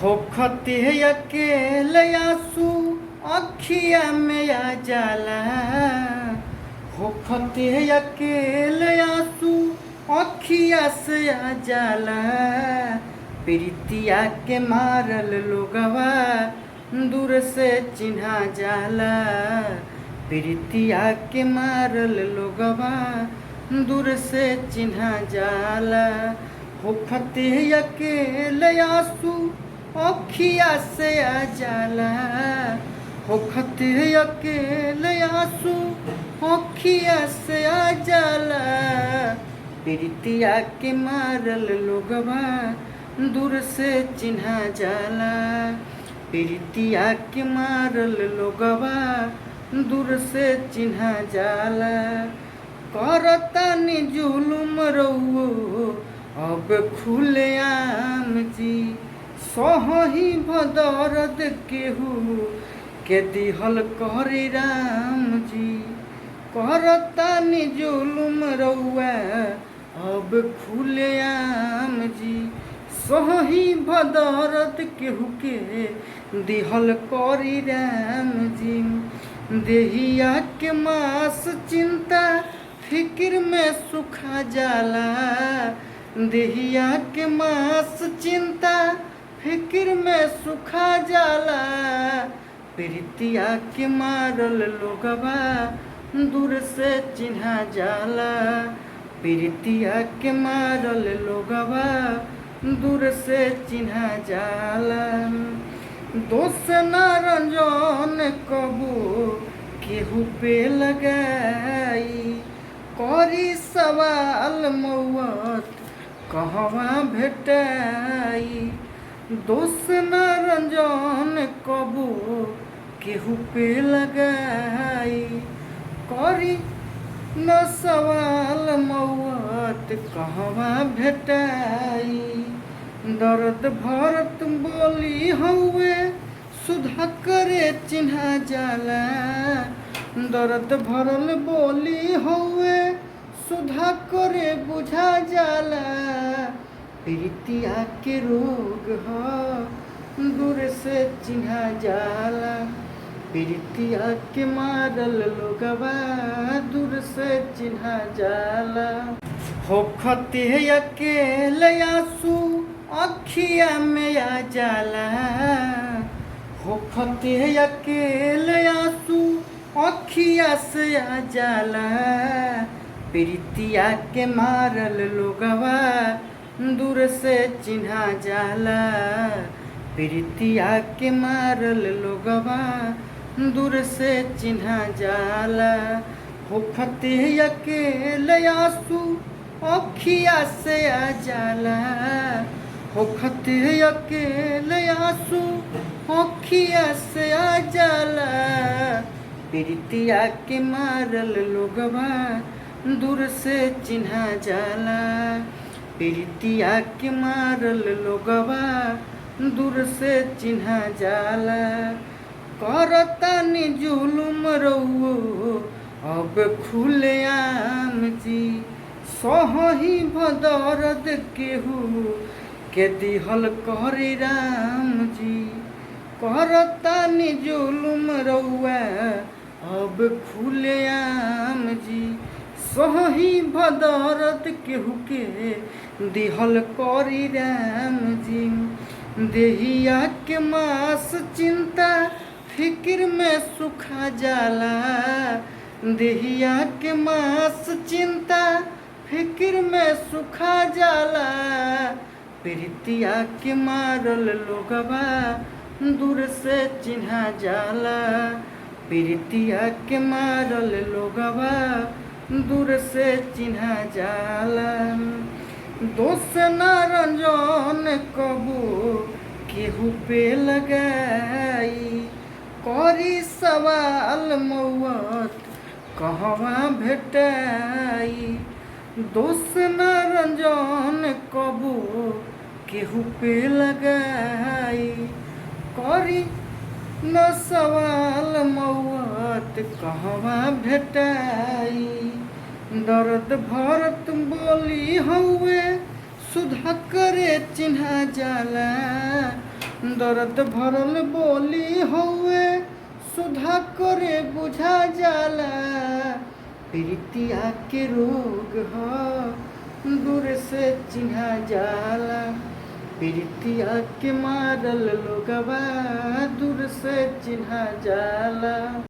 होखते अकेले आंसू अखिया में आ जाला। होखते अकेले आंसू अखिया से आ जाला। प्रीतिया के मारल लोगवा दूर से चिन्हा जाला। प्रीतिया के मारल लोगवा दूर से चिन्हा जाला। होखते अकेले आंसू अखिया से आ जाला। होखते अकेले आंसू अखिया से आ जाला। प्रीतिया के मारल लोगवा दूर से चिन्हा जाला। प्रीतिया के मारल लोगवा दूर से चिन्हा जाला। करतानी जुलुम रउओ अब खुलेआम जी। सहही भदरद केहू के दिहल करी राम जी। करतानी जुलुम रउआ अब खुलेआम जी। सहही भदरद केहू के दिहल करी राम जी। देहिया के मास चिंता फिक्र में सुखा जाला। देहिया के मास चिंता फिक्र में सुखा जाला। प्रीतिया के मारल लोगवा दूर से चिन्हा जाला। प्रीतिया के मारल लोगवा दूर से चिन्हा जाला। दोष न रंजन कबू केहू पे लगाई। करी सवाल मौत कहवा भेटाई। दोष न रंजन कबू केहू पे लगाई। करी न सवाल मौत कहवा भेटाई। दर्द भरत बोली हउए सुधा करे चिन्हा जाला। दर्द भरल बोली हउए सुधा करे बुझा जाला। प्रीतिया के रोग ह दूर से चिन्हा जाला। प्रीतिया के मारल लोगवा दूर से चिन्हा जाला। होखते अकेले आंसू अखिया में आ जाला। होखते अकेले आंसू अखिया से आ जाला। प्रीतिया के मारल लोगवा दूर से चिन्हा जाला। प्रीतिया के मारल लोगवा दूर से चिन्हा जाला। होखते अकेले आंसू अखिया से आ जाला। होखते अकेले आंसू अखिया से आ जाला। प्रीतिया के मारल लोगवा दूर से चिन्हा जाला। प्रीतिया के मारल लोगवा दूर से चिन्हा जाला। करतानी जुलुम रउओ अब खुलेआम जी। सहही भदरद केहू के दिहल करी राम जी। करतानी जुलुम रउआ अब खुलेआम जी। सहही भदरद केहू के दिहल करी राम जी। देहिया के मास चिंता फिक्र में सुखा जाला। देहिया के मास चिंता फिक्र में सुखा जाला। प्रीतिया के मारल लोगवा दूर से चिन्हा जाला। प्रीतिया के मारल लोगवा दूर से चिन्हा जाला। दोष न रंजन कबू केहू पे लगाई। करी सवाल मौत कहवा भेटाई। दोष न रंजन कबू केहू पे लगाई। करी न सवाल मौत कहवा भेटाई। दर्द भरत बोली हउए सुधा करे चिन्हा जाला। दर्द भरल बोली हौवे सुधा करे बुझा जाला प्रीतिया के रोग ह दूर से चिन्हा जाला प्रीतिया के मारल लोगवा दूर से चिन्हा जाला।